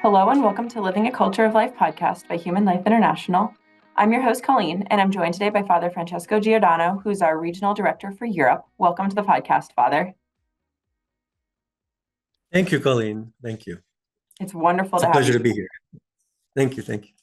Hello and welcome to Living a Culture of Life podcast by Human Life International. I'm your host, Colleen, and I'm joined today by Father Francesco Giordano, who's our Regional Director for Europe. Welcome to the podcast, Father. Thank you, Colleen. Thank you. It's wonderful It's to a have pleasure you. to be here. Thank you. Thank you.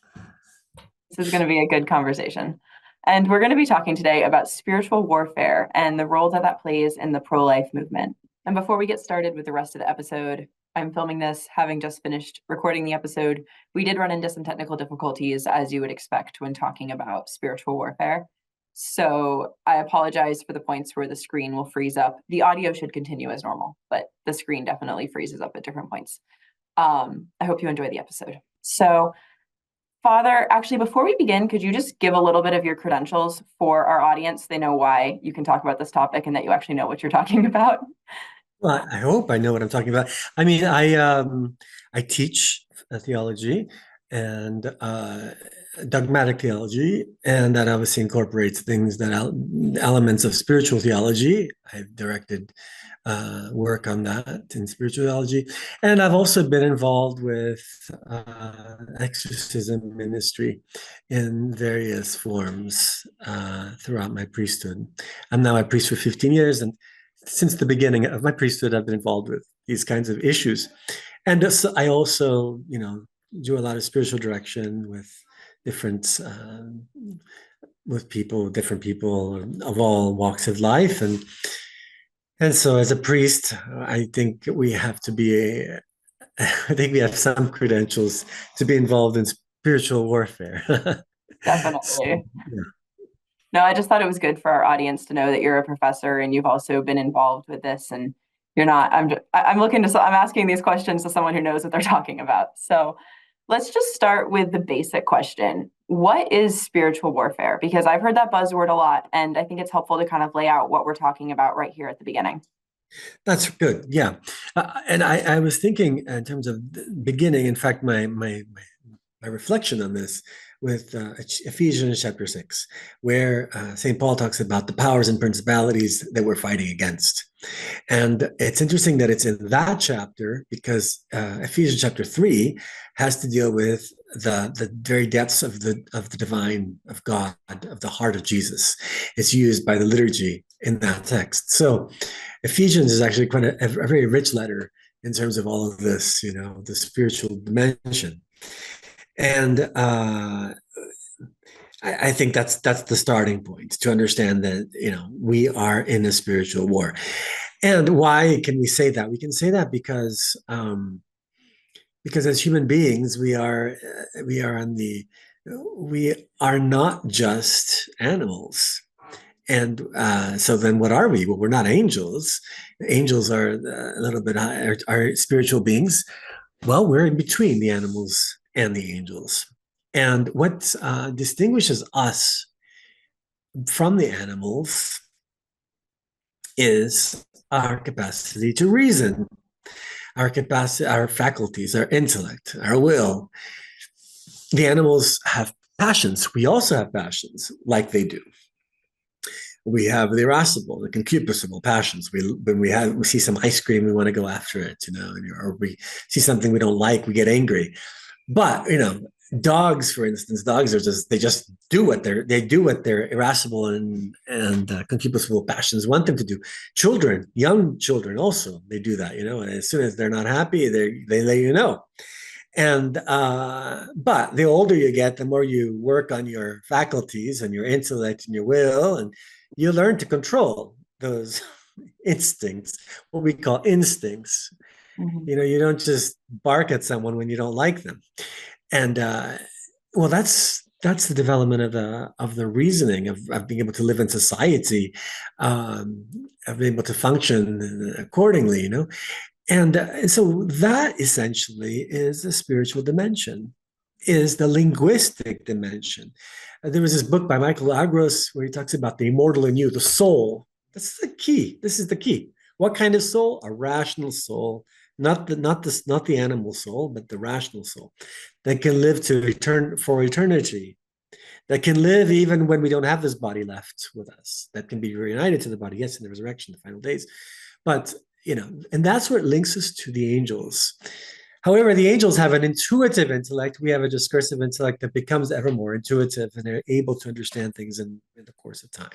This is going to be a good conversation. And we're going to be talking today about spiritual warfare and the role that plays in the pro-life movement. And before we get started with the rest of the episode, I'm filming this, having just finished recording the episode. We did run into some technical difficulties, as you would expect when talking about spiritual warfare. So I apologize for the points where the screen will freeze up. The audio should continue as normal, but the screen definitely freezes up at different points. I hope you enjoy the episode. So, Father, actually, before we begin, could you just give a little bit of your credentials for our audience? So they know why you can talk about this topic and that you actually know what you're talking about. Well, I hope I know what I'm talking about. I mean, I teach theology and dogmatic theology, and that obviously incorporates things that elements of spiritual theology. I've directed work on that in spiritual theology, and I've also been involved with exorcism ministry in various forms throughout my priesthood. I'm now a priest for 15 years, and since the beginning of my priesthood, I've been involved with these kinds of issues. And I also, do a lot of spiritual direction with different, different people of all walks of life. And so as a priest, I think we have to be, I think we have some credentials to be involved in spiritual warfare. Definitely. So, yeah. No, I just thought it was good for our audience to know that you're a professor and you've also been involved with this, and you're not. I'm asking these questions to someone who knows what they're talking about. So let's just start with the basic question. What is spiritual warfare? Because I've heard that buzzword a lot, and I think it's helpful to kind of lay out what we're talking about right here at the beginning. That's good. Yeah. And I was thinking in terms of the beginning, in fact, my reflection on this with Ephesians chapter 6, where St. Paul talks about the powers and principalities that we're fighting against. And it's interesting that it's in that chapter because Ephesians chapter 3 has to deal with the very depths of the divine, of God, of the heart of Jesus. It's used by the liturgy in that text. So Ephesians is actually quite a very rich letter in terms of all of this, the spiritual dimension. And I think that's the starting point to understand that we are in a spiritual war. And why can we say that? We can say that because as human beings we are we are not just animals. And so then what are we? Well, we're not angels. Angels are a little bit higher, are spiritual beings. Well, we're in between the animals and the angels. And what distinguishes us from the animals is our capacity to reason, our capacity, our faculties, our intellect, our will. The animals have passions. We also have passions, like they do. We have the irascible, the concupiscible passions. When we see some ice cream, we want to go after it, or we see something we don't like, we get angry. But dogs, for instance, dogs are they just do what their irascible and concupiscible passions want them to do. Children, young children, also they do that. And as soon as they're not happy, they let you know. And but the older you get, the more you work on your faculties and your intellect and your will, and you learn to control those instincts, what we call instincts. Mm-hmm. You don't just bark at someone when you don't like them. And well, that's the development of the reasoning of being able to live in society, of being able to function accordingly. And so that essentially is the spiritual dimension, is the linguistic dimension. There was this book by Michael Agros where he talks about the immortal in you, the soul. That's the key. This is the key. What kind of soul? A rational soul, not the animal soul, but the rational soul that can live for eternity, that can live even when we don't have this body left with us, that can be reunited to the body, yes, in the resurrection, the final days. But and that's where it links us to the angels. However, the angels have an intuitive intellect. We have a discursive intellect that becomes ever more intuitive, and they're able to understand things in the course of time.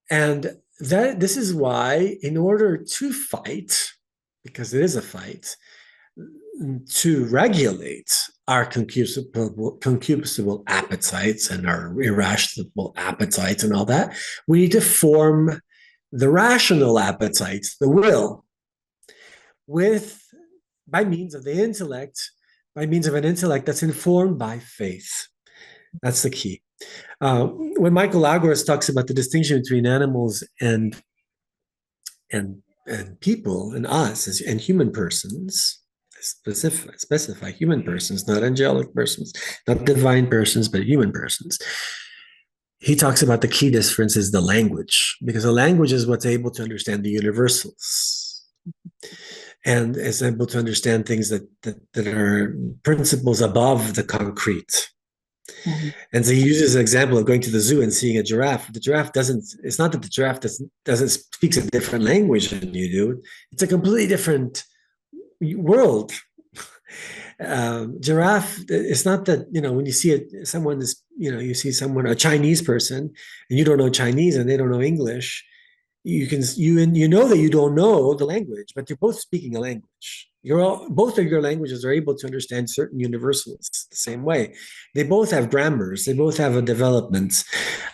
And this is why, in order to fight, because it is a fight, to regulate our concupiscible appetites and our irascible appetites and all that, we need to form the rational appetites, the will, with by means of the intellect, by means of an intellect that's informed by faith. That's the key. When Michael Agorist talks about the distinction between animals and people and us and human persons, specify human persons, not angelic persons, not divine persons, but human persons. He talks about the key difference is the language, because the language is what's able to understand the universals and is able to understand things that are principles above the concrete. Mm-hmm. And so he uses an example of going to the zoo and seeing a giraffe. The giraffe it's not that the giraffe doesn't speaks a different language than you do. It's a completely different world. Giraffe, it's not that, when you see someone is, you see someone, a Chinese person, and you don't know Chinese and they don't know English, you know that you don't know the language, but you're both speaking a language. Both of your languages are able to understand certain universals the same way. They both have grammars. They both have a development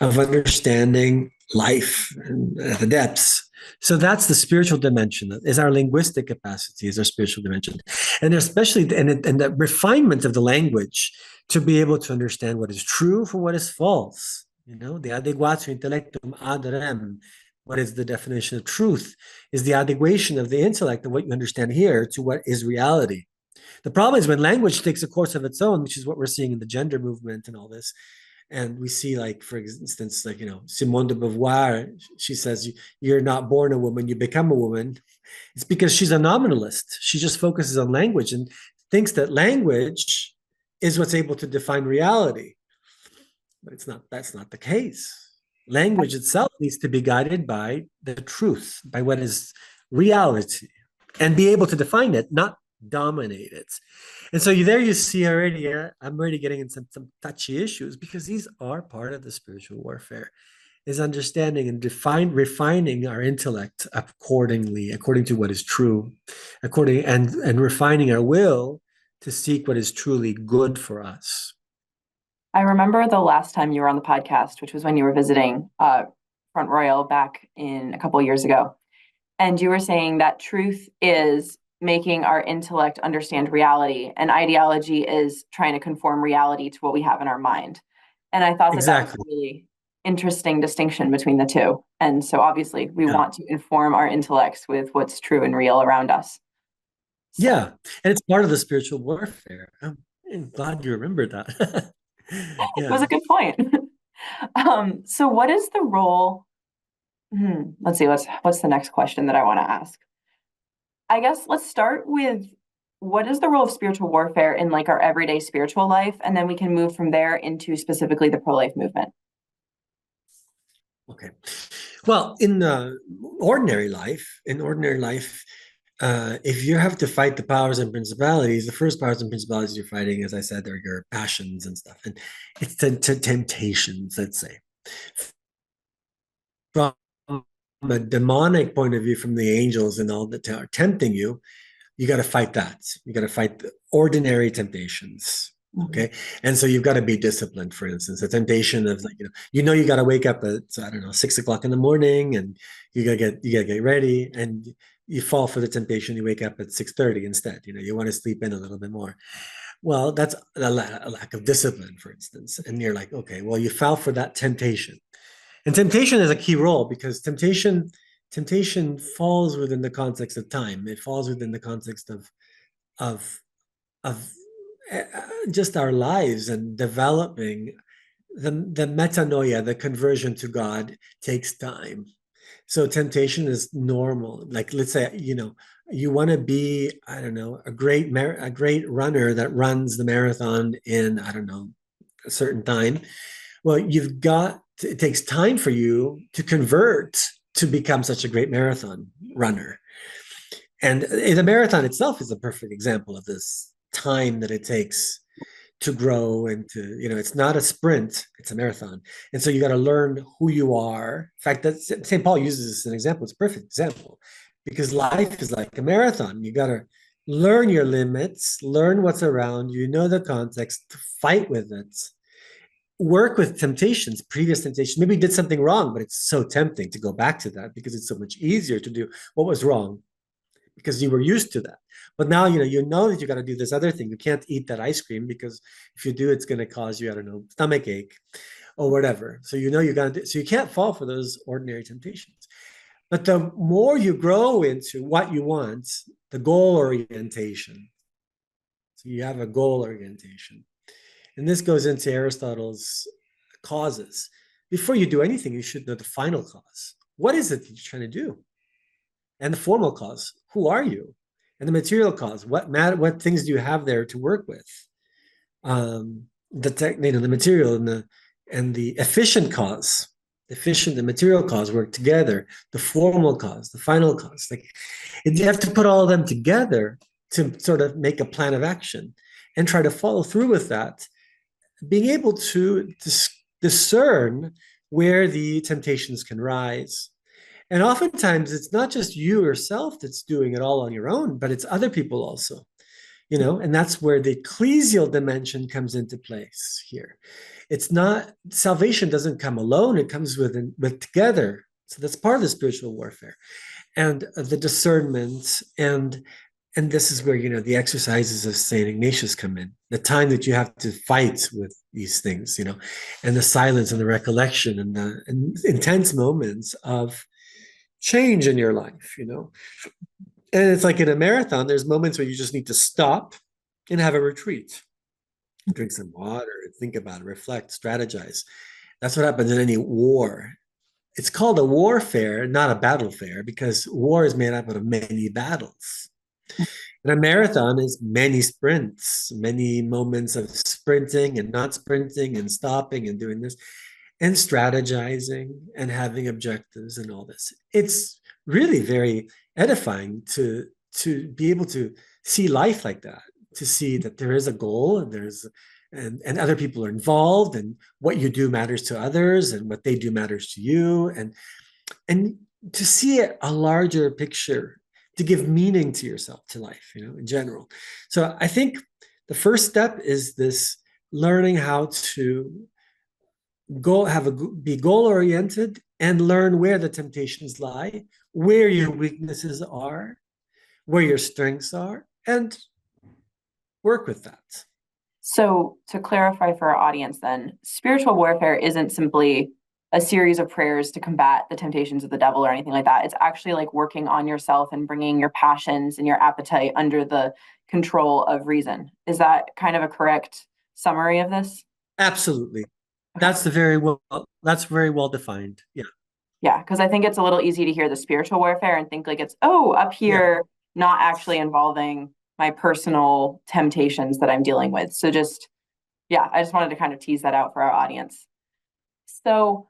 of understanding life and the depths. So that's the spiritual dimension. Is our linguistic capacity is our spiritual dimension, and especially and the refinement of the language to be able to understand what is true from what is false. The adequatio intellectum ad rem. What is the definition of truth? Is the adequation of the intellect of what you understand here to what is reality. The problem is when language takes a course of its own, which is what we're seeing in the gender movement and all this. And we see, like, for instance, like, Simone de Beauvoir, she says, you're not born a woman, you become a woman. It's because she's a nominalist. She just focuses on language and thinks that language is what's able to define reality. But that's not the case. Language itself needs to be guided by the truth, by what is reality, and be able to define it, not dominate it. And so there you see already, I'm already getting into some touchy issues, because these are part of the spiritual warfare, is understanding and refining our intellect according to what is true, and refining our will to seek what is truly good for us. I remember the last time you were on the podcast, which was when you were visiting Front Royal back in a couple of years ago. And you were saying that truth is making our intellect understand reality, and ideology is trying to conform reality to what we have in our mind. And I thought that was a really interesting distinction between the two. And so obviously we want to inform our intellects with what's true and real around us. So. Yeah. And it's part of the spiritual warfare. I'm glad you remembered that. It was a good point. So what is the role? Let's see, what's the next question that I want to ask? I guess let's start with, what is the role of spiritual warfare in, like, our everyday spiritual life? And then we can move from there into specifically the pro-life movement. Okay. Well, in ordinary life, if you have to fight the powers and principalities, the first powers and principalities you're fighting, as I said, are your passions and stuff. And it's the temptations, let's say. From a demonic point of view, from the angels and all that are tempting you, you got to fight that. You got to fight the ordinary temptations. Okay. And so you've got to be disciplined. For instance, the temptation of, like, you got to wake up at, 6 o'clock in the morning, and you got to get ready, and you fall for the temptation. You wake up at 6:30 instead. You want to sleep in a little bit more. Well, that's a lack of discipline, for instance. And you're like, okay, well, you fell for that temptation. And temptation is a key role, because temptation falls within the context of time. It falls within the context of just our lives, and developing the metanoia, the conversion to God, takes time. So temptation is normal. Like, let's say, you want to be, I don't know, a great runner that runs the marathon in, I don't know, a certain time. Well, it takes time for you to convert to become such a great marathon runner. And the marathon itself is a perfect example of this time that it takes to grow and to, it's not a sprint, it's a marathon. And so you got to learn who you are. In fact, that St. Paul uses this as an example. It's a perfect example because life is like a marathon. You got to learn your limits, learn what's around you, know the context, fight with it, work with temptations, previous temptations. Maybe you did something wrong, but it's so tempting to go back to that because it's so much easier to do what was wrong because you were used to that. But now you know that you got to do this other thing. You can't eat that ice cream because if you do, it's going to cause you, I don't know, stomach ache or whatever. So you got to do. So you can't fall for those ordinary temptations. But the more you grow into what you want, the goal orientation. So you have a goal orientation, and this goes into Aristotle's causes. Before you do anything, you should know the final cause. What is it that you're trying to do? And the formal cause, who are you? And the material cause, what things do you have there to work with? The material and the efficient cause, efficient and material cause work together. The formal cause, the final cause, like you have to put all of them together to sort of make a plan of action and try to follow through with that. Being able to discern where the temptations can rise. And oftentimes it's not just you yourself that's doing it all on your own, but it's other people also, and that's where the ecclesial dimension comes into place here. It's not, salvation doesn't come alone, it comes with together. So that's part of the spiritual warfare and the discernment. And this is where, the exercises of St. Ignatius come in, the time that you have to fight with these things, and the silence and the recollection and the intense moments of change in your life, And it's like in a marathon, there's moments where you just need to stop and have a retreat, drink some water, think about it, reflect, strategize. That's what happens in any war. It's called a warfare, not a battle fair, because war is made up of many battles. And a marathon is many sprints, many moments of sprinting and not sprinting and stopping and doing this and strategizing and having objectives and all this. It's really very edifying to be able to see life like that, to see that there is a goal and other people are involved and what you do matters to others and what they do matters to you, and to see a larger picture, to give meaning to yourself, to life, in general. So I think the first step is this learning how to be goal oriented and learn where the temptations lie, where your weaknesses are, where your strengths are, and work with that. So to clarify for our audience then, spiritual warfare isn't simply a series of prayers to combat the temptations of the devil or anything like that. It's actually like working on yourself and bringing your passions and your appetite under the control of reason. Is that kind of a correct summary of this? Absolutely. Okay. That's very well defined. Yeah. Yeah, because I think it's a little easy to hear the spiritual warfare and think like it's, up here, not actually involving my personal temptations that I'm dealing with. So I just wanted to kind of tease that out for our audience. So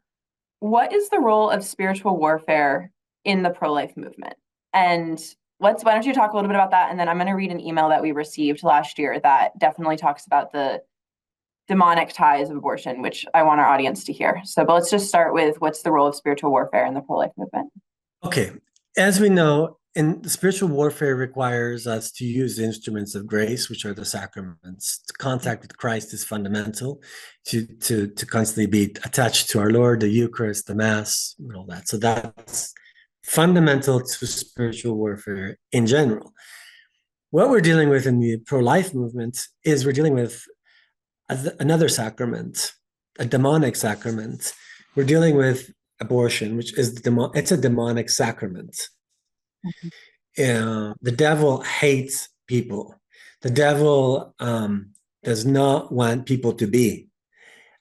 what is the role of spiritual warfare in the pro-life movement? And why don't you talk a little bit about that? And then I'm going to read an email that we received last year that definitely talks about the demonic ties of abortion, which I want our audience to hear. But let's just start with what's the role of spiritual warfare in the pro-life movement? Okay. As we know, and spiritual warfare requires us to use the instruments of grace, which are the sacraments. Contact with Christ is fundamental to constantly be attached to our Lord, the Eucharist, the Mass, and all that. So that's fundamental to spiritual warfare in general. What we're dealing with in the pro-life movement is we're dealing with another sacrament, a demonic sacrament. We're dealing with abortion, which is it's a demonic sacrament. Mm-hmm. The devil hates people. The devil does not want people to be.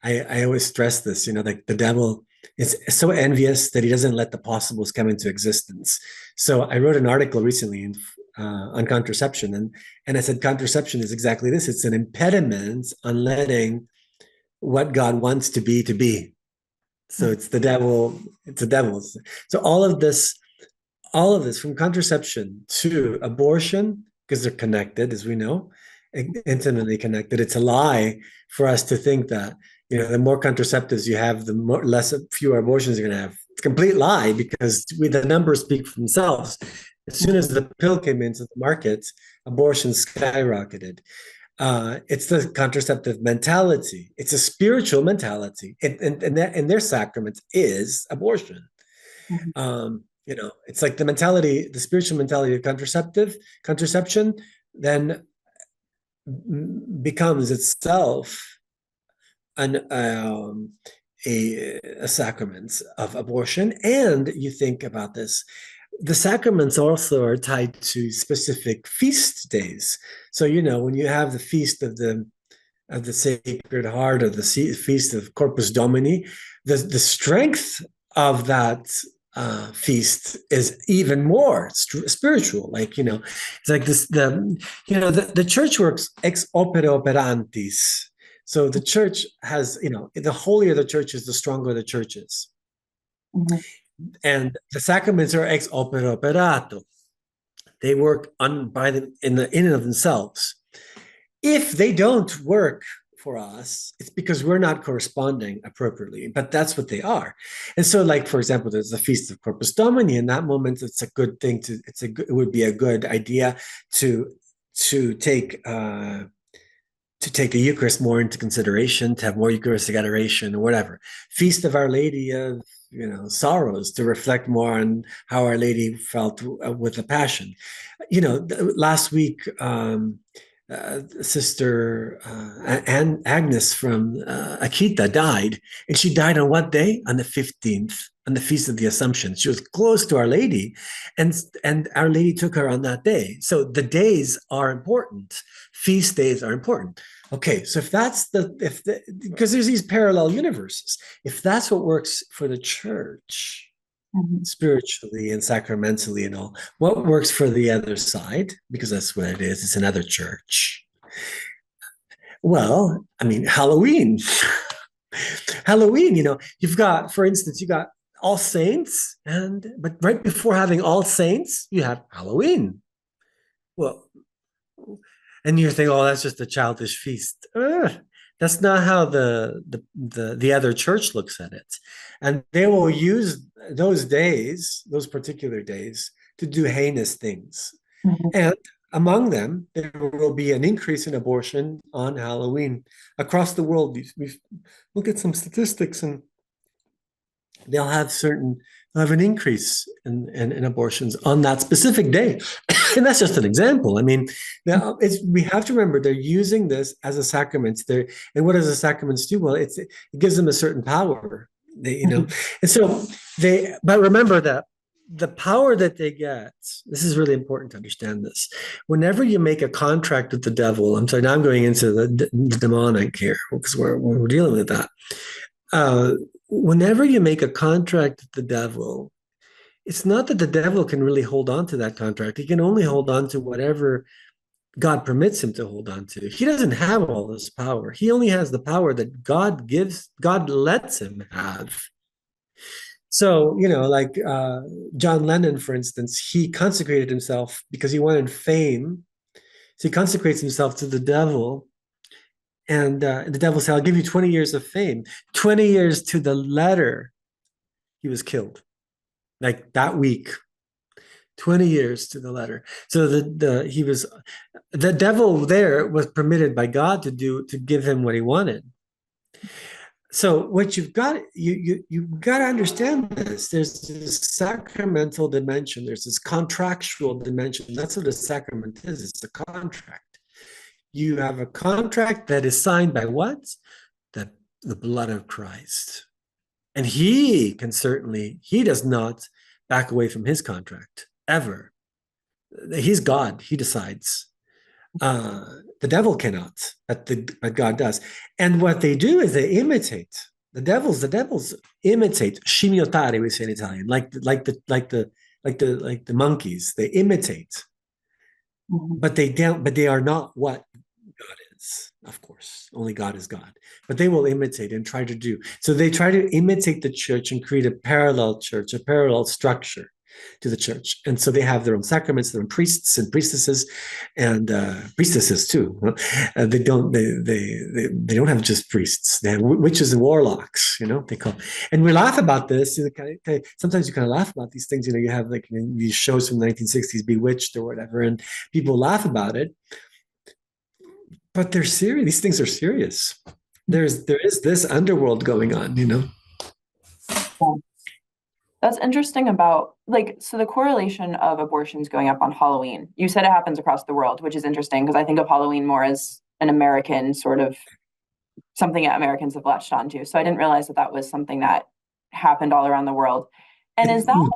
I always stress this, like the devil is so envious that he doesn't let the possibles come into existence. So I wrote an article recently on contraception, and I said contraception is exactly this. It's an impediment on letting what God wants to be to be. So it's the devil. It's the devil's. So all of this, all of this from contraception to abortion, because they're connected, as we know, intimately connected. It's a lie for us to think that, the more contraceptives you have, the fewer abortions you're going to have. It's a complete lie, because the numbers speak for themselves. As soon as the pill came into the market, abortion skyrocketed. It's the contraceptive mentality. It's a spiritual mentality, and their sacrament is abortion. Mhm. It's like the spiritual mentality of contraception, then becomes itself an a sacrament of abortion. And you think about this, the sacraments also are tied to specific feast days. So when you have the feast of the Sacred Heart, or the feast of Corpus Domini, the strength of that feast is even more spiritual. It's like this. The church works ex opere operantis. So the church has, the holier the church is, the stronger the church is, Mhm. and the sacraments are ex opere operato. They work in and of themselves. If they don't work for us, it's because we're not corresponding appropriately, but that's what they are. And so, like, for example, there's the Feast of Corpus Domini. In that moment, it's a good thing it would be a good idea to to take uh, to take the Eucharist more into consideration, to have more Eucharistic adoration or whatever. Feast of Our Lady of Sorrows, to reflect more on how Our Lady felt with the Passion. Last week, Sister Agnes from Akita died, and she died on what day? On the 15th, on the Feast of the Assumption. She was close to Our Lady, and Our Lady took her on that day. So the days are important. Feast days are important. Okay, so because there's these parallel universes. If that's what works for the church, Mhm. spiritually and sacramentally and all, what works for the other side? Because that's what it is. It's another church. Well, I mean, Halloween. Halloween, you've got, for instance, you got All Saints, but right before having All Saints, you have Halloween. Well, and you think, oh, that's just a childish feast. That's not how the other church looks at it, and they will use those particular days, to do heinous things. Mhm. And among them, there will be an increase in abortion on Halloween across the world. We've look at some statistics, and they'll have an increase in abortions on that specific day. And that's just an example. I mean, now we have to remember they're using this as a sacrament. And what does the sacraments do? Well, it gives them a certain power. Mhm. And so but remember that the power that they get, this is really important to understand this. Whenever you make a contract with the devil, I'm sorry, now I'm going into the demonic here, because we're dealing with that. Whenever you make a contract with the devil, it's not that the devil can really hold on to that contract. He can only hold on to whatever God permits him to hold on to. He doesn't have all this power. He only has the power that God lets him have. So, like John Lennon, for instance, he consecrated himself because he wanted fame. So he consecrates himself to the devil. And the devil said, I'll give you 20 years of fame. 20 years to the letter, he was killed. Like that week, 20 years to the letter. So the devil there was permitted by God to give him what he wanted. So what you've got to understand this. There's this sacramental dimension. There's this contractual dimension. That's what a sacrament is. It's a contract. You have a contract that is signed by what? The blood of Christ. And he does not back away from his contract ever. He's God. He decides. The devil cannot, but God does. And what they do is they imitate. The devils imitate. Scimmiotare, we say in Italian, like the monkeys. They imitate, Mhm. but they are not what God is. Of course, only God is God. But they will imitate and try to do. So they try to imitate the church and create a parallel church, a parallel structure. to the church, and so they have their own sacraments, their own priests and priestesses, and priestesses too. They don't have just priests; they have witches and warlocks. They call, and we laugh about this. Sometimes you kind of laugh about these things. You have like these shows from the 1960s, Bewitched or whatever, and people laugh about it, but they're serious. These things are serious. There is this underworld going on. Yeah. That's interesting about so the correlation of abortions going up on Halloween. You said it happens across the world, which is interesting because I think of Halloween more as an American sort of something that Americans have latched onto. So I didn't realize that that was something that happened all around the world. And is that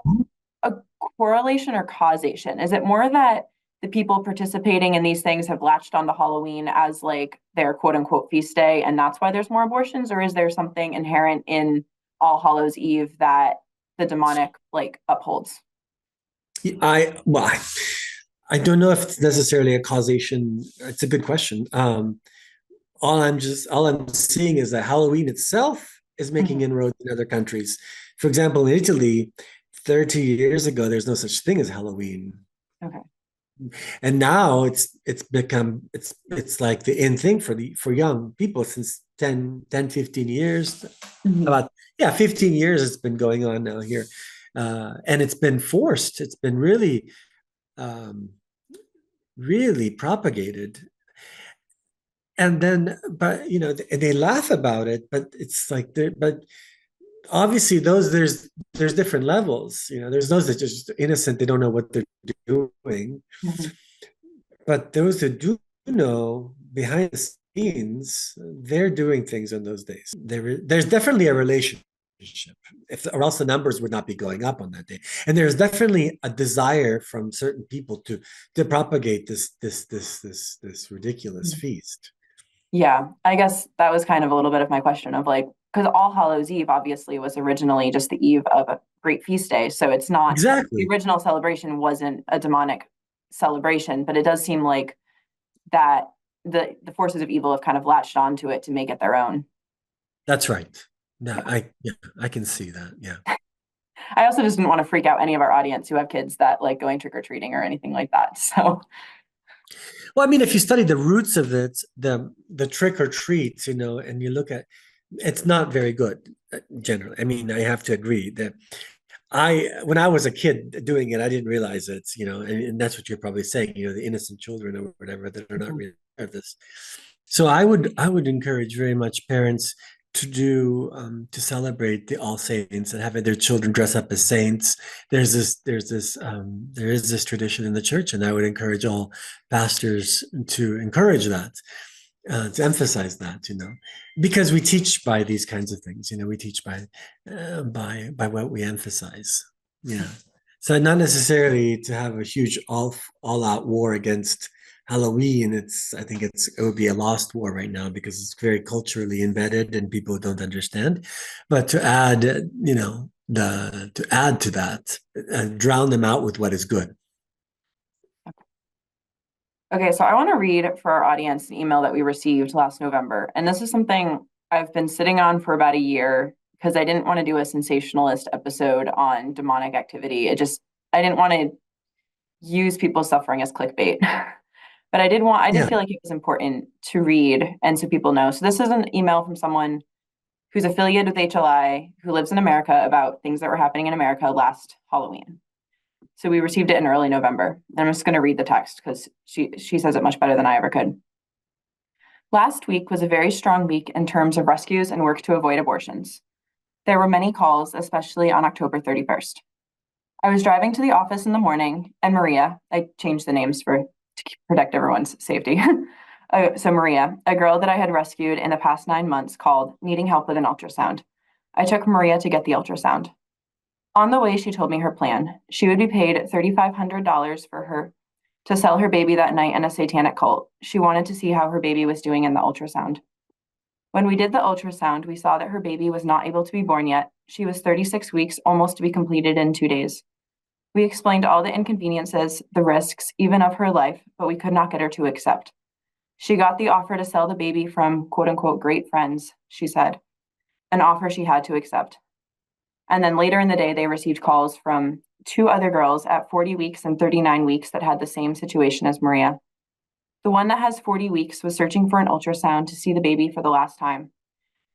a correlation or causation? Is it more that the people participating in these things have latched onto Halloween as like their quote unquote feast day, and that's why there's more abortions? Or is there something inherent in All Hallows Eve that the demonic upholds? Well, I don't know if it's necessarily a causation. It's a good question. All I'm seeing is that Halloween itself is making inroads in other countries. For example, in Italy, 30 years ago, there's no such thing as Halloween. Okay. And now it's become it's like the in thing for young people since 15 years. About 15 years it's been going on now here. And it's been forced. It's been really really propagated. And then, but they laugh about it, but it's like but obviously there's different levels. There's those that are just innocent, they don't know what they're doing. But those that do know behind the scenes, they're doing things on those days. There's definitely a relationship, or else the numbers would not be going up on that day. And there's definitely a desire from certain people to propagate this ridiculous feast. Yeah, I guess that was kind of a little bit of my question of because All Hallows Eve obviously was originally just the eve of a great feast day. So it's not Exactly. the original celebration wasn't a demonic celebration, but it does seem like that the forces of evil have kind of latched onto it to make it their own. That's right. I can see that. Yeah. I also just didn't want to freak out any of our audience who have kids that like going trick-or-treating or anything like that. So Well, I mean, if you study the roots of it, the trick or treats, and you look at, it's not very good generally. I mean, I have to agree that when I was a kid doing it, I didn't realize it, and that's what you're probably saying, the innocent children or whatever that are not really aware of this. So I would encourage very much parents to celebrate the All Saints and having their children dress up as saints. There is this tradition in the church, and I would encourage all pastors to encourage that, to emphasize that, because we teach by these kinds of things. We teach by what we emphasize. Yeah. So not necessarily to have a huge all out war against Halloween. I think it would be a lost war right now because it's very culturally embedded and people don't understand. But to add, to add to that, drown them out with what is good. okay, so I want to read for our audience an email that we received last November. And this is something I've been sitting on for about a year because I didn't want to do a sensationalist episode on demonic activity. I didn't want to use people's suffering as clickbait. But I did feel like it was important to read and so people know. So this is an email from someone who's affiliated with HLI, who lives in America, about things that were happening in America last Halloween. So we received it in early November. I'm just going to read the text because she says it much better than I ever could. Last week was a very strong week in terms of rescues and work to avoid abortions. There were many calls, especially on October 31st. I was driving to the office in the morning, and Maria, I changed the names to protect everyone's safety. So Maria, a girl that I had rescued in the past 9 months, called, needing help with an ultrasound. I took Maria to get the ultrasound. On the way, she told me her plan. She would be paid $3,500 for her to sell her baby that night in a satanic cult. She wanted to see how her baby was doing in the ultrasound. When we did the ultrasound, we saw that her baby was not able to be born yet. She was 36 weeks, almost to be completed in 2 days. We explained all the inconveniences, the risks, even of her life, but we could not get her to accept. She got the offer to sell the baby from quote unquote great friends, she said, an offer she had to accept. And then later in the day, they received calls from two other girls at 40 weeks and 39 weeks that had the same situation as Maria. The one that has 40 weeks was searching for an ultrasound to see the baby for the last time.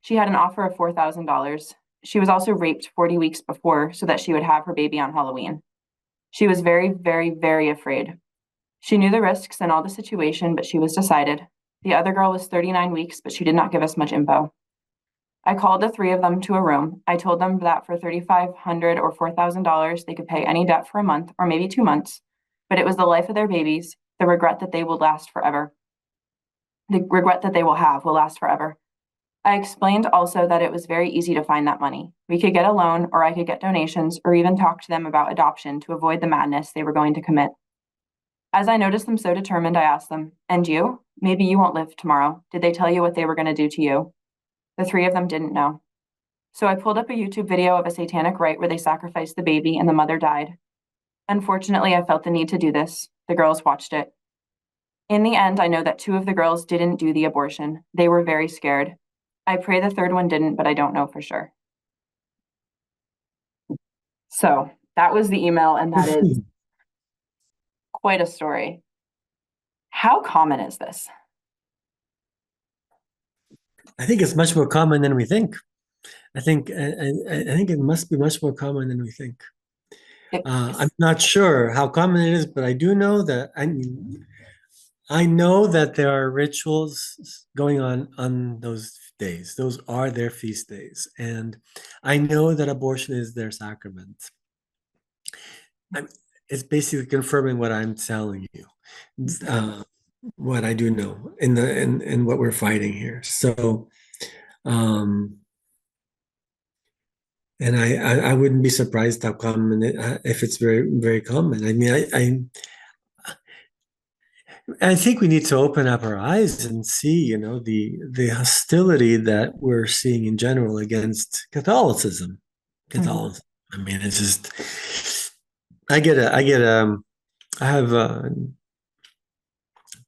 She had an offer of $4,000. She was also raped 40 weeks before so that she would have her baby on Halloween. She was very, very, very afraid. She knew the risks and all the situation, but she was decided. The other girl was 39 weeks, but she did not give us much info. I called the three of them to a room. I told them that for $3,500 or $4,000, they could pay any debt for a month or maybe 2 months, but it was the life of their babies, the regret that they will last forever. The regret that they will have will last forever. I explained also that it was very easy to find that money. We could get a loan, or I could get donations, or even talk to them about adoption to avoid the madness they were going to commit. As I noticed them so determined, I asked them, "And you? Maybe you won't live tomorrow. Did they tell you what they were going to do to you?" The three of them didn't know. So I pulled up a YouTube video of a satanic rite where they sacrificed the baby and the mother died. Unfortunately, I felt the need to do this. The girls watched it. In the end, I know that two of the girls didn't do the abortion. They were very scared. I pray the third one didn't, but I don't know for sure. So that was the email, and that is quite a story. How common is this? I think it's much more common than we think. I think it must be much more common than we think. I'm not sure how common it is, but I do know that I know that there are rituals going on those days. Those are their feast days, and I know that abortion is their sacrament. I'm, it's basically confirming what I'm telling you, what I do know in what we're fighting here. So, um, and I wouldn't be surprised how common if it's very very common. I mean, I think we need to open up our eyes and see, the hostility that we're seeing in general against Catholicism. Catholicism. I mean, it's just I have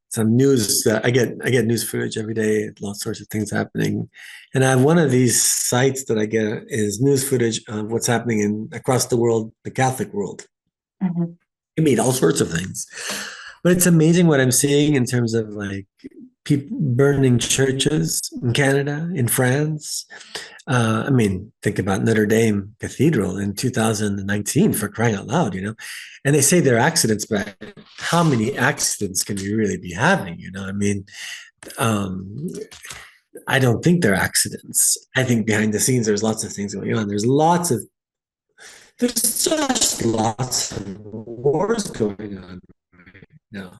some news. I get news footage every day, lots sorts of things happening, and I have one of these sites that I get is news footage of what's happening in across the world, the Catholic world. Mm-hmm. I mean, all sorts of things, but it's amazing what I'm seeing in terms of like people burning churches in Canada, in France. I mean, think about Notre Dame Cathedral in 2019 for crying out loud, And they say they're accidents, but how many accidents can you really be having? I mean, um, I don't think they're accidents. I think behind the scenes, there's lots of things going on. There's just lots of wars going on right now,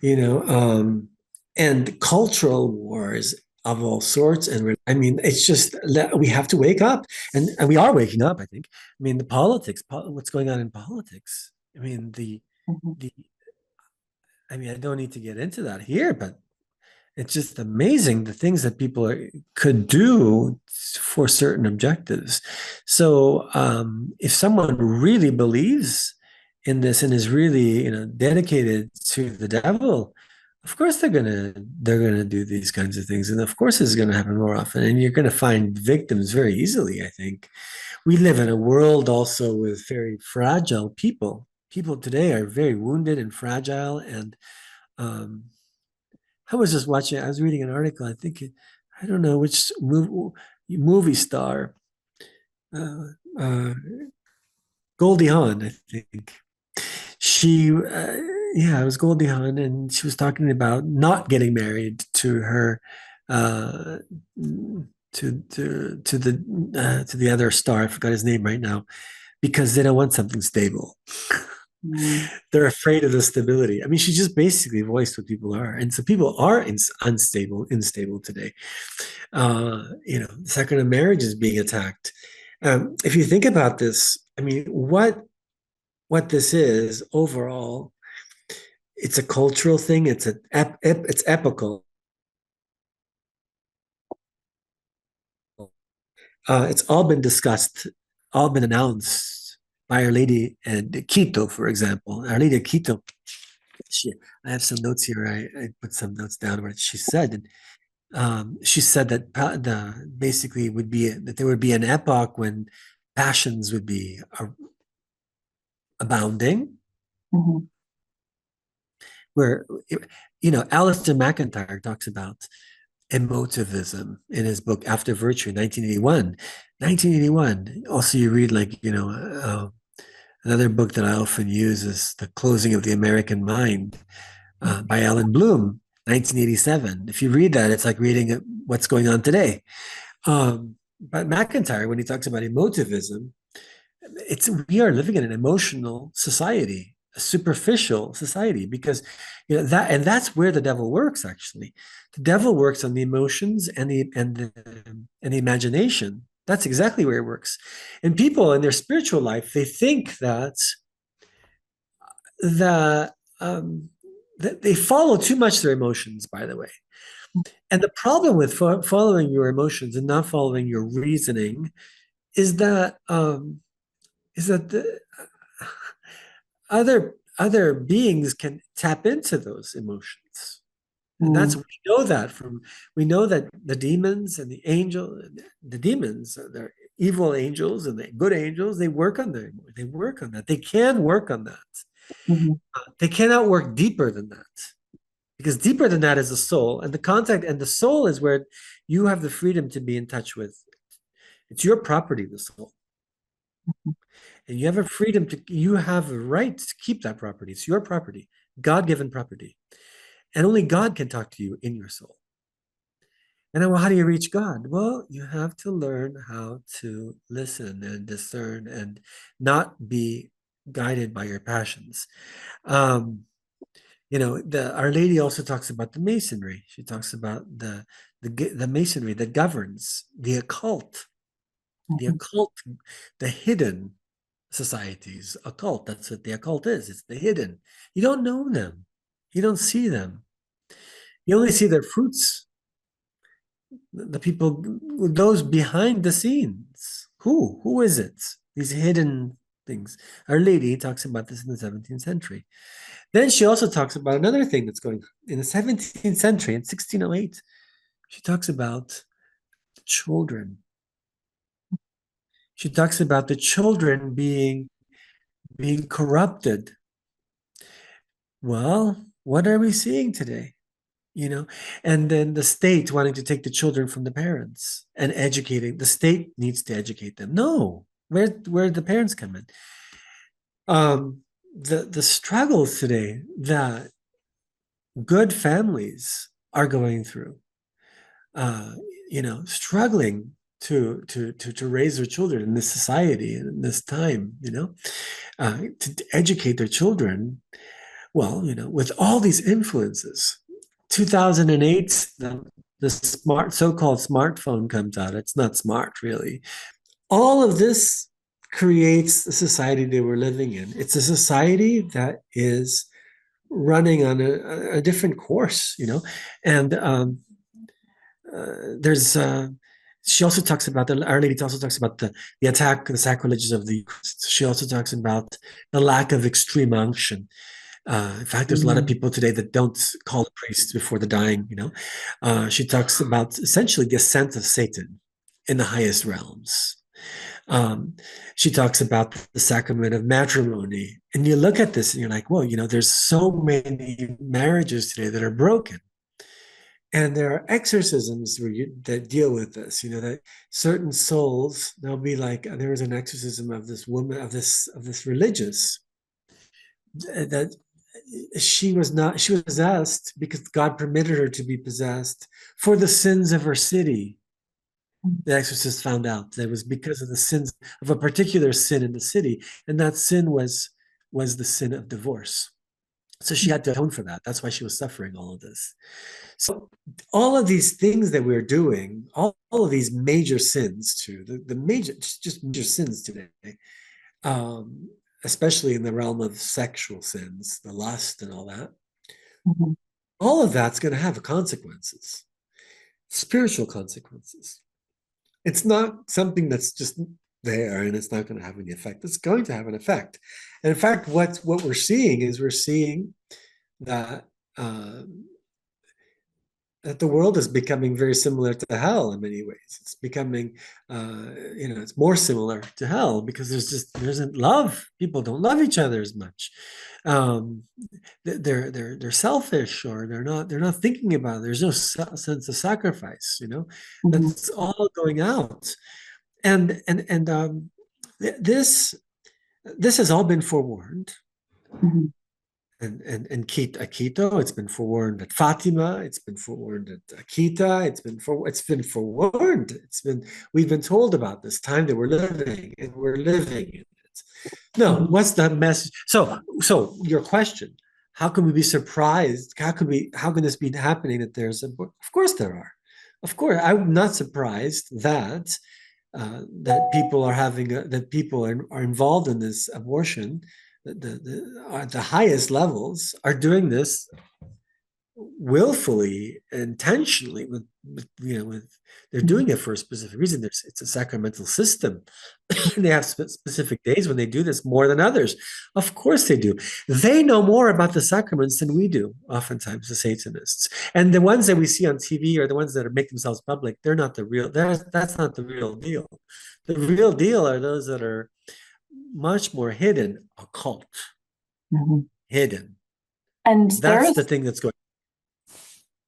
you know, um, and cultural wars of all sorts. And I mean, it's just that we have to wake up, and we are waking up. I think. I mean, the politics, what's going on in politics. I mean, Mm-hmm. the. I mean, I don't need to get into that here, but it's just amazing the things that people could do for certain objectives. So, if someone really believes in this and is really, dedicated to the devil, of course they're gonna do these kinds of things, and of course it's gonna happen more often. And you're gonna find victims very easily. I think we live in a world also with very fragile people. People today are very wounded and fragile, and um, I was just watching. I was reading an article. I don't know which movie star, uh, uh, Goldie Hawn. I think yeah, it was Goldie Hawn, and she was talking about not getting married to her, uh, to the other star. I forgot his name right now because they don't want something stable. Mm-hmm. They're afraid of the stability. I mean, she just basically voiced what people are, and so people are unstable today. The sacrament of marriage is being attacked. If you think about this, I mean, what this is overall, it's a cultural thing. It's epical. It's all been discussed, all been announced by Our Lady and Quito, for example. Our Lady of Quito. I have some notes here. I put some notes down where she said, she said that basically would be that there would be an epoch when passions would be abounding, Mhm. where, Alistair McIntyre talks about emotivism in his book After Virtue, 1981. 1981. Also, you read another book that I often use is The Closing of the American Mind by Alan Bloom, 1987. If you read that, it's like reading what's going on today. But McIntyre, when he talks about emotivism, we are living in an emotional society, a superficial society, because that's where the devil works. Actually, the devil works on the emotions and the imagination. That's exactly where it works. And people in their spiritual life, they think that um, that they follow too much their emotions. By the way, and the problem with following your emotions and not following your reasoning is that the other beings can tap into those emotions. And that's Mhm. we know that the demons and the demons, they're evil angels and the good angels, they work on that. They can work on that. Mhm. They cannot work deeper than that, because deeper than that is the soul, and the contact, and the soul is where you have the freedom to be in touch with. It's your property, the soul. And you have a right to keep that property. It's your property, God-given property. And only God can talk to you in your soul. And then, well, how do you reach God? Well, you have to learn how to listen and discern and not be guided by your passions. Um, Our Lady also talks about the masonry. She talks about the masonry that governs the Mhm. occult, the hidden societies, occult. That's what the occult is. It's the hidden. You don't know them. You don't see them. You only see their fruits. The people, those behind the scenes. Who is it? These hidden things. Our Lady talks about this in the 17th century. Then she also talks about another thing that's going on in the 17th century, in 1608. She talks about children. She talks about the children being corrupted. Well, what are we seeing today? And then the state wanting to take the children from the parents and educating. The state needs to educate them. No, where the parents come in. The struggles today that good families are going through, uh, struggling to raise their children in this society and in this time, to educate their children. Well, with all these influences, 2008, the so-called smartphone comes out. It's not smart, really. All of this creates the society that we're living in. It's a society that is running on a different course, and there's she also talks about Our Lady also talks about the sacrileges of the Eucharist. She also talks about the lack of extreme unction. In fact, there's a lot of Mhm. people today that don't call the priest before the dying. She talks about essentially the ascent of Satan in the highest realms. Um, she talks about the sacrament of matrimony, and you look at this and you're like, well, there's so many marriages today that are broken, and there are exorcisms that deal with this. That certain souls, there'll be like, there was an exorcism of this woman, of this religious, that she was possessed because God permitted her to be possessed for the sins of her city. The exorcist found out that it was because of the sins of a particular sin in the city, and that sin was the sin of divorce. So she had to atone for that. That's why she was suffering all of this. So all of these things that we're doing, all of these major sins, too, the major, just major sins today, um, especially in the realm of sexual sins, the lust and all that, Mhm. all of that's going to have consequences, spiritual consequences. It's not something that's just there and it's not going to have any effect. It's going to have an effect. And in fact, what we're seeing is we're seeing that uh, that the world is becoming very similar to hell in many ways. It's becoming, it's more similar to hell because there isn't love. People don't love each other as much. Um, they're selfish, or they're not thinking about it. There's no sense of sacrifice. Mhm, That's all going out, and this has all been forewarned. mhm, And Quito, it's been forewarned at Fatima, it's been forewarned at Akita, it's been forewarned. We've been told about this time that we're living, and we're living in it. No, mhm, what's the message? So your question, how can we be surprised? How can this be happening that there's a book? Of course there are. Of course, I'm not surprised that people are involved in this abortion, at the highest levels are doing this willfully, intentionally, with they're mhm, doing it for a specific reason. It's a sacramental system. They have specific days when they do this more than others. Of course they do. They know more about the sacraments than we do, oftentimes, the Satanists. And the ones that we see on TV, or the ones that make themselves public, that's not the real deal. The real deal are those that are much more hidden, occult, mhm. hidden. And there That's the is, thing that's going.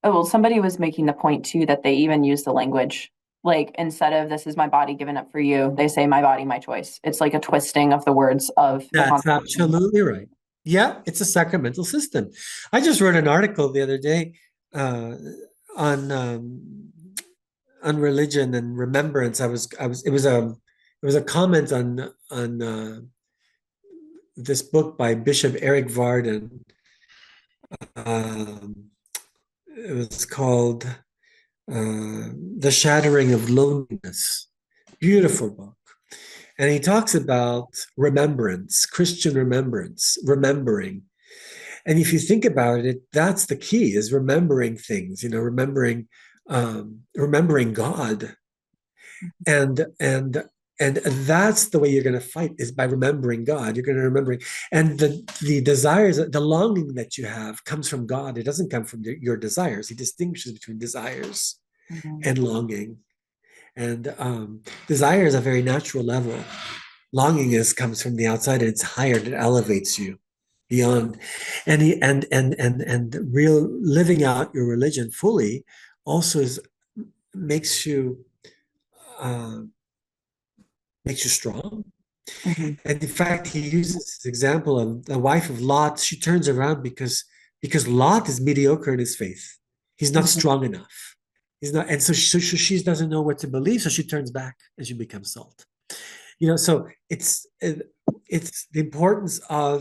oh, well, somebody was making the point too that they even use the language. Like instead of "this is my body given up for you," they say "my body, my choice." It's like a twisting of the words of the That's Constitution. absolutely right. Yeah, it's a sacramental system. I just wrote an article the other day, on on religion and remembrance. It was a comment on this book by Bishop Eric Varden. Um, it was called "The Shattering of Loneliness." Beautiful book. And he talks about remembrance, Christian remembrance, remembering. And if you think about it, that's the key, is remembering things, remembering God. And that's the way you're going to fight, is by remembering God. You're going to remember, and the desires, the longing that you have comes from God. It doesn't come from your desires. He distinguishes between desires Mhm, and longing. And desire is a very natural level. Longing comes from the outside, and it's higher. It elevates you beyond. And real living out your religion fully also makes you uh, makes you strong. mhm, And in fact, he uses this example of the wife of Lot. She turns around because Lot is mediocre in his faith. He's not mhm, strong enough. He's not, and so she doesn't know what to believe. So she turns back and she becomes salt. So it's the importance of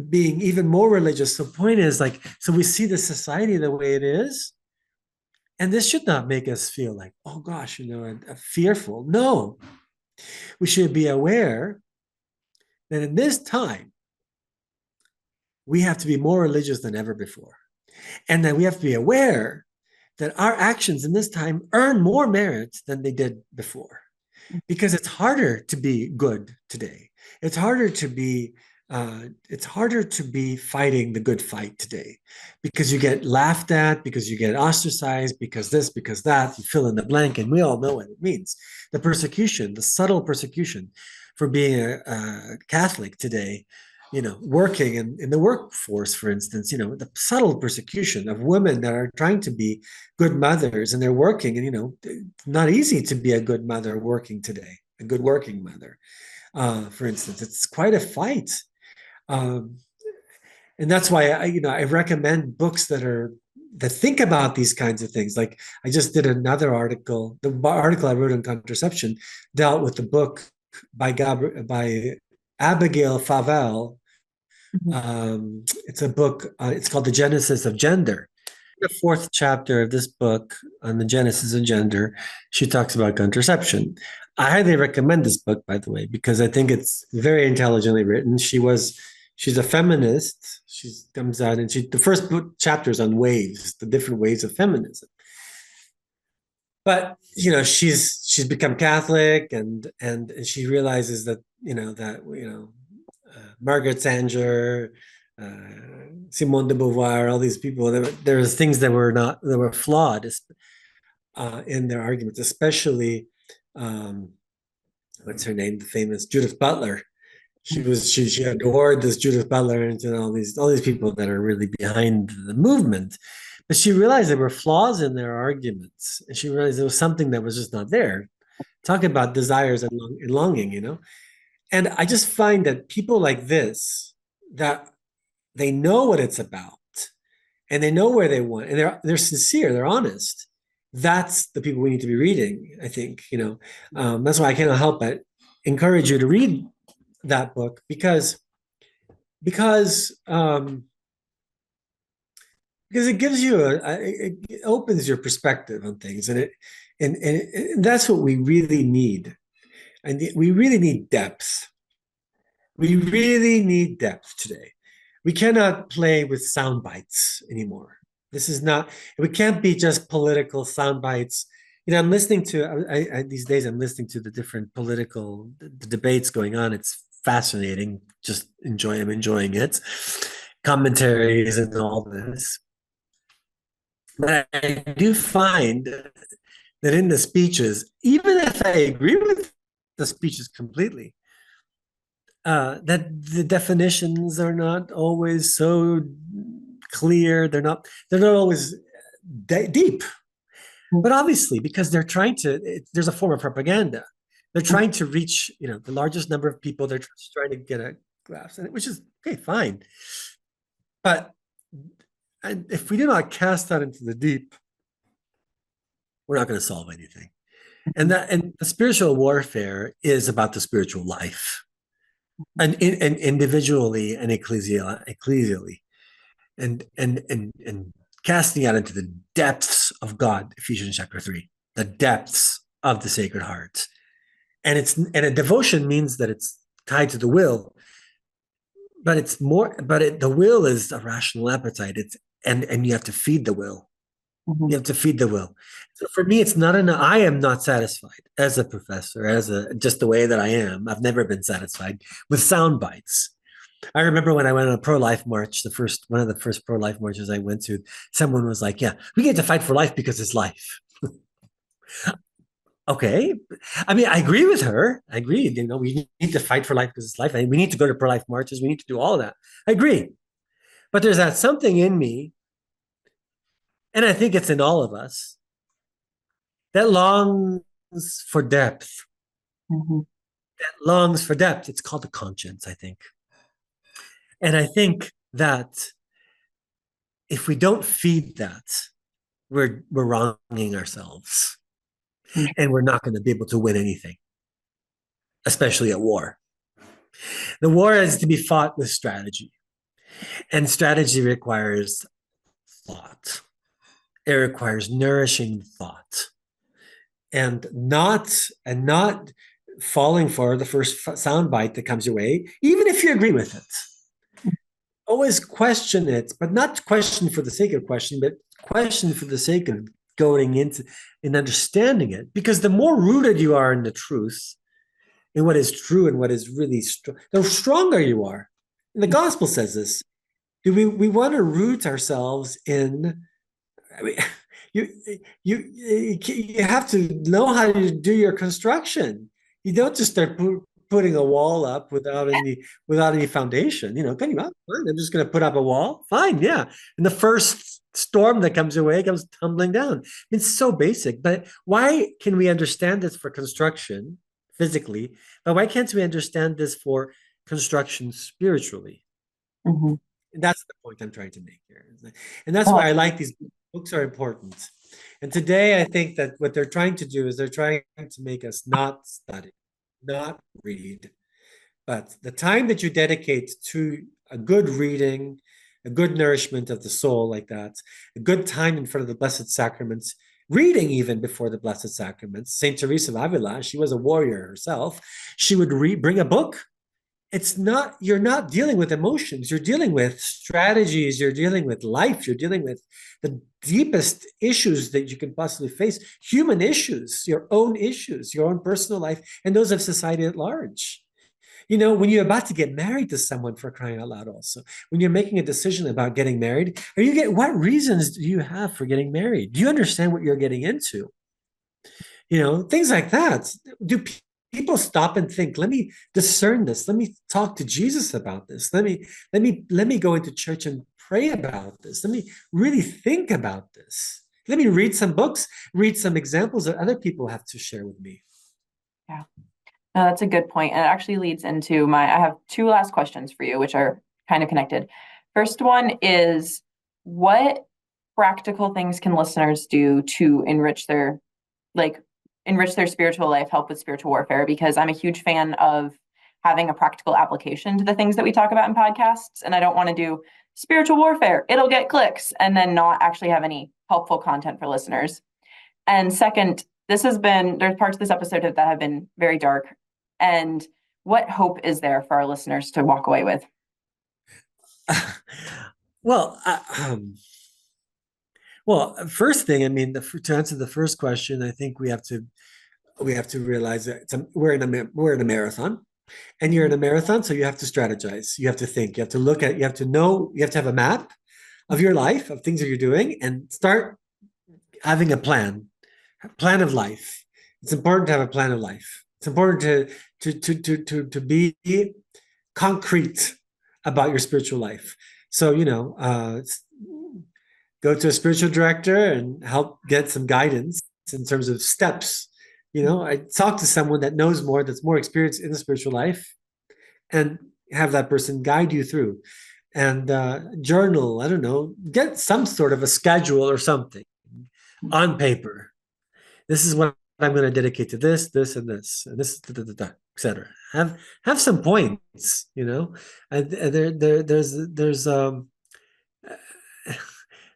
being even more religious. The point is, like, so we see the society the way it is, and this should not make us feel like, oh gosh, fearful. No, we should be aware that in this time we have to be more religious than ever before, and that we have to be aware that our actions in this time earn more merit than they did before, because it's harder to be good today. It's harder to be fighting the good fight today, because you get laughed at, because you get ostracized, because this, because that. You fill in the blank, and we all know what it means. The persecution, the subtle persecution for being a Catholic today, working in the workforce, for instance, the subtle persecution of women that are trying to be good mothers, and they're working, and it's not easy to be a good mother working today, a good working mother. For instance, it's quite a fight. Um, and that's why I recommend books that think about these kinds of things. Like, I just did another article. The article I wrote on contraception dealt with the book by Abigail Favell. mhm, It's a book. It's called The Genesis of Gender. The fourth chapter of this book, on the genesis of gender, she talks about contraception. I highly recommend this book, by the way, because I think it's very intelligently written. She's a feminist. She comes out, and the first book chapter is on waves, the different waves of feminism. But she's become Catholic, and she realizes that Margaret Sanger, Simone de Beauvoir, all these people. There was things that were flawed in their arguments, especially um, what's her name, the famous Judith Butler. She adored this Judith Butler and all these people that are really behind the movement. But she realized there were flaws in their arguments, and she realized there was something that was just not there. Talk about desires and longing, And I just find that people like this, that they know what it's about, and they know where they want, and they're sincere, they're honest. That's the people we need to be reading. I think that's why I cannot help but encourage you to read that book because it gives you it opens your perspective on things, and that's what we really need. And we really need depth. We really need depth today. We cannot play with sound bites anymore. This is not. We can't be just political sound bites. I'm listening to these days. I'm listening to the different political debates going on. It's fascinating. I'm enjoying it. Commentaries and all this. But I do find that in the speeches, even if I agree with the speeches completely, that the definitions are not always so clear. They're not always deep. But obviously, because there's a form of propaganda. They're trying to reach, the largest number of people. They're just trying to get a grasp, which is okay, fine. But if we do not cast that into the deep, we're not going to solve anything. And the spiritual warfare is about the spiritual life, and individually and ecclesially, and casting out into the depths of God, Ephesians chapter 3, the depths of the Sacred Heart. And a devotion means that it's tied to the will, but the will is a rational appetite. And you have to feed the will. Mm-hmm. You have to feed the will. So for me, it's not I am not satisfied as a professor, just the way that I am. I've never been satisfied with sound bites. I remember when I went on a pro-life march, one of the first pro-life marches I went to, someone was like, "Yeah, we get to fight for life because it's life." Okay. I mean, I agree with her. I agree. We need to fight for life because it's life. And we need to go to pro-life marches. We need to do all of that. I agree. But there's that something in me, and I think it's in all of us, that longs for depth. Mm-hmm. That longs for depth. It's called the conscience, I think. And I think that if we don't feed that, we're wronging ourselves. Mm-hmm. And we're not going to be able to win anything, especially at war. The war is to be fought with strategy. And strategy requires thought. It requires nourishing thought. And not falling for the first soundbite that comes your way, even if you agree with it. Always question it, but not question for the sake of question, but question for the sake of going into and understanding it. Because the more rooted you are in the truth, in what is true and what is really strong, the stronger you are. And the gospel says this. We want to root ourselves in. I mean, you have to know how to do your construction. You don't just start putting a wall up without any foundation. Can you? Fine, I'm just going to put up a wall. Fine, yeah. And the first storm that comes your way comes tumbling down. It's so basic. But why can we understand this for construction physically? But why can't we understand this for construction spiritually? Mm-hmm. And that's the point I'm trying to make here. And that's why I like these books are important. And today I think that what they're trying to do is they're trying to make us not study, not read. But the time that you dedicate to a good reading, a good nourishment of the soul like that, a good time in front of the Blessed Sacraments, reading even before the Blessed Sacraments. St. Teresa of Avila, she was a warrior herself. She would bring a book. You're not dealing with emotions. You're dealing with strategies. You're dealing with life. You're dealing with the deepest issues that you can possibly face, human issues, your own personal life, and those of society at large. When you're about to get married to someone, for crying out loud, also, when you're making a decision about getting married, what reasons do you have for getting married? Do you understand what you're getting into? Things like that. Do people stop and think, let me discern this, let me talk to Jesus about this, let me go into church and pray about this, let me really think about this, let me read some books, read some examples that other people have to share with me. Yeah, no, that's a good point. And it actually leads into I have two last questions for you, which are kind of connected. First one is, what practical things can listeners do to enrich their spiritual life, help with spiritual warfare? Because I'm a huge fan of having a practical application to the things that we talk about in podcasts. And I don't want to do spiritual warfare, it'll get clicks, and then not actually have any helpful content for listeners. And second, there's parts of this episode that have been very dark. And what hope is there for our listeners to walk away with? Well, first thing, to answer the first question, I think we have to realize that we're in a marathon, and you're in a marathon, so you have to strategize, you have to think, you have to look at, you have to know, you have to have a map of your life, of things that you're doing, and start having a plan of life. It's important to have a plan of life. It's important to be concrete about your spiritual life. So go to a spiritual director and help get some guidance in terms of steps. I talk to someone that knows more, that's more experienced in the spiritual life, and have that person guide you through. And journal, I don't know, get some sort of a schedule or something on paper. This is what I'm going to dedicate to this, and this, and this, etc. Have some points, and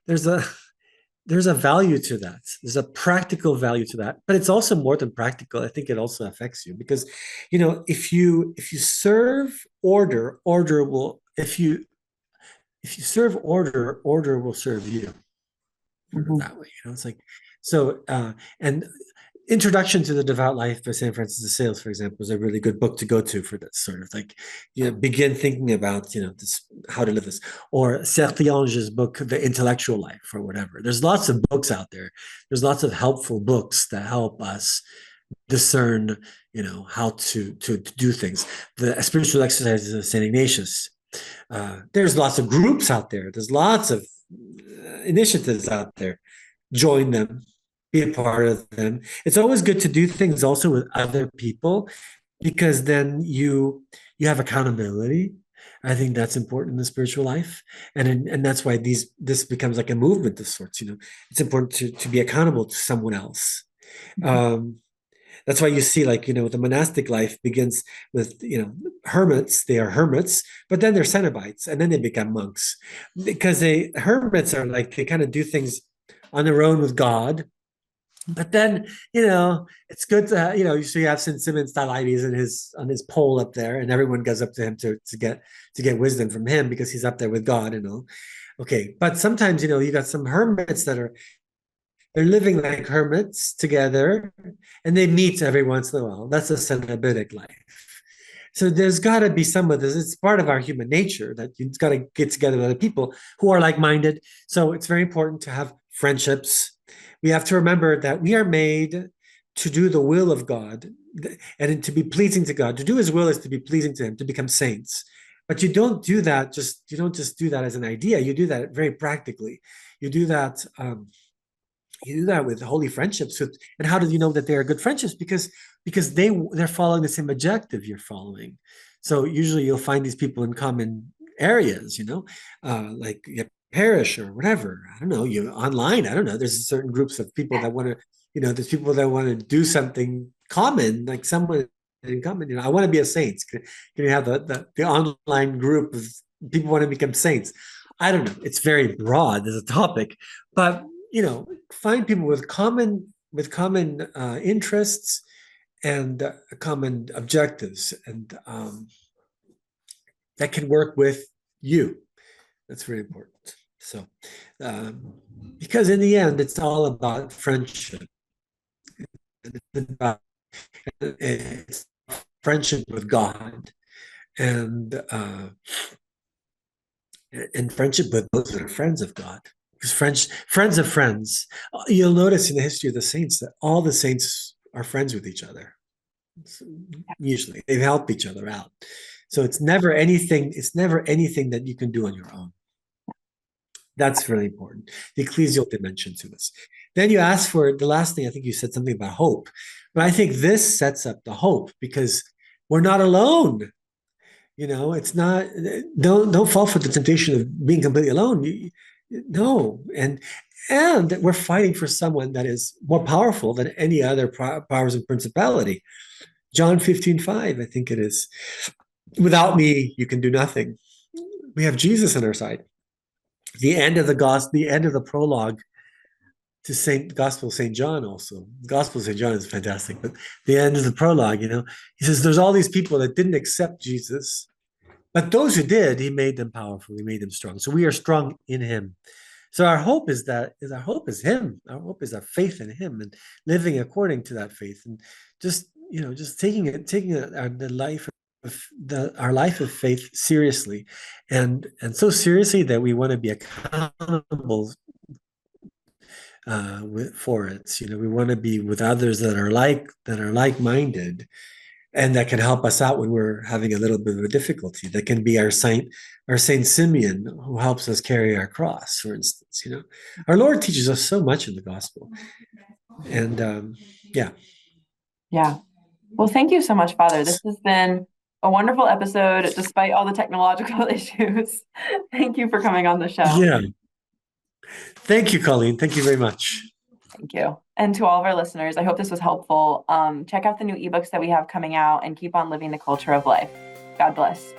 there's a value to that. There's a practical value to that, but it's also more than practical. I think it also affects you because, if you serve order, order will. If you serve order, order will serve you. That way, it's like so. And Introduction to the Devout Life by St. Francis de Sales, for example, is a really good book to go to for this sort of begin thinking about, this, how to live this. Or Sertillange's book, The Intellectual Life, or whatever. There's lots of books out there. There's lots of helpful books that help us discern, how to do things. The Spiritual Exercises of St. Ignatius. There's lots of groups out there. There's lots of initiatives out there. Join them. Be a part of them. It's always good to do things also with other people, because then you have accountability. I think that's important in the spiritual life, and that's why this becomes like a movement of sorts. It's important to be accountable to someone else. That's why you see, the monastic life begins with hermits. They are hermits, but then they're cenobites, and then they become monks, because hermits are they kind of do things on their own with God. But then, it's good to, so you have St. Simon Stylites on his pole up there, and everyone goes up to him to get wisdom from him because he's up there with God, Okay, but sometimes, you got some hermits they're living like hermits together, and they meet every once in a while. That's a cenobitic life. So there's got to be some of this. It's part of our human nature that you've got to get together with other people who are like-minded. So it's very important to have friendships. We have to remember that we are made to do the will of God and to be pleasing to God. To do his will is to be pleasing to him, to become saints. But you don't do that you don't just do that as an idea. You do that very practically. You do that with holy friendships. And how do you know that they are good friendships? Because they're following the same objective you're following. So usually you'll find these people in common areas, like parish or whatever. I don't know, online. I don't know. There's certain groups of people that want to, there's people that want to do something common, like someone in common. I want to be a saint. Can you have the online group of people want to become saints? I don't know. It's very broad as a topic, but find people with common interests and common objectives, and that can work with you. That's very important. So, because in the end, it's all about friendship. It's friendship with God, and friendship with those that are friends of God. Because friends of friends, you'll notice in the history of the saints that all the saints are friends with each other. Usually, they help each other out. So it's never anything. It's never anything that you can do on your own. That's really important. The ecclesial dimension to this. Then you ask for the last thing. I think you said something about hope, but I think this sets up the hope because we're not alone. It's not. Don't fall for the temptation of being completely alone. No, and we're fighting for someone that is more powerful than any other powers and principality. John 15:5, I think it is. Without me, you can do nothing. We have Jesus on our side. The end of the gospel, the end of the prologue to Gospel of St. John also. Gospel of St. John is fantastic, but the end of the prologue, he says there's all these people that didn't accept Jesus, but those who did, he made them powerful, he made them strong. So we are strong in him. So our hope is our hope is him. Our hope is our faith in him and living according to that faith, and just taking the life of our life of faith seriously, and so seriously that we want to be accountable for it. We want to be with others that are like-minded, and that can help us out when we're having a little bit of a difficulty. That can be our Saint Simeon, who helps us carry our cross, for instance. Our Lord teaches us so much in the gospel, and yeah. Well, thank you so much, Father. This has been a wonderful episode, despite all the technological issues. Thank you for coming on the show. Yeah. Thank you, Colleen. Thank you very much. Thank you. And to all of our listeners, I hope this was helpful. Check out the new ebooks that we have coming out and keep on living the culture of life. God bless.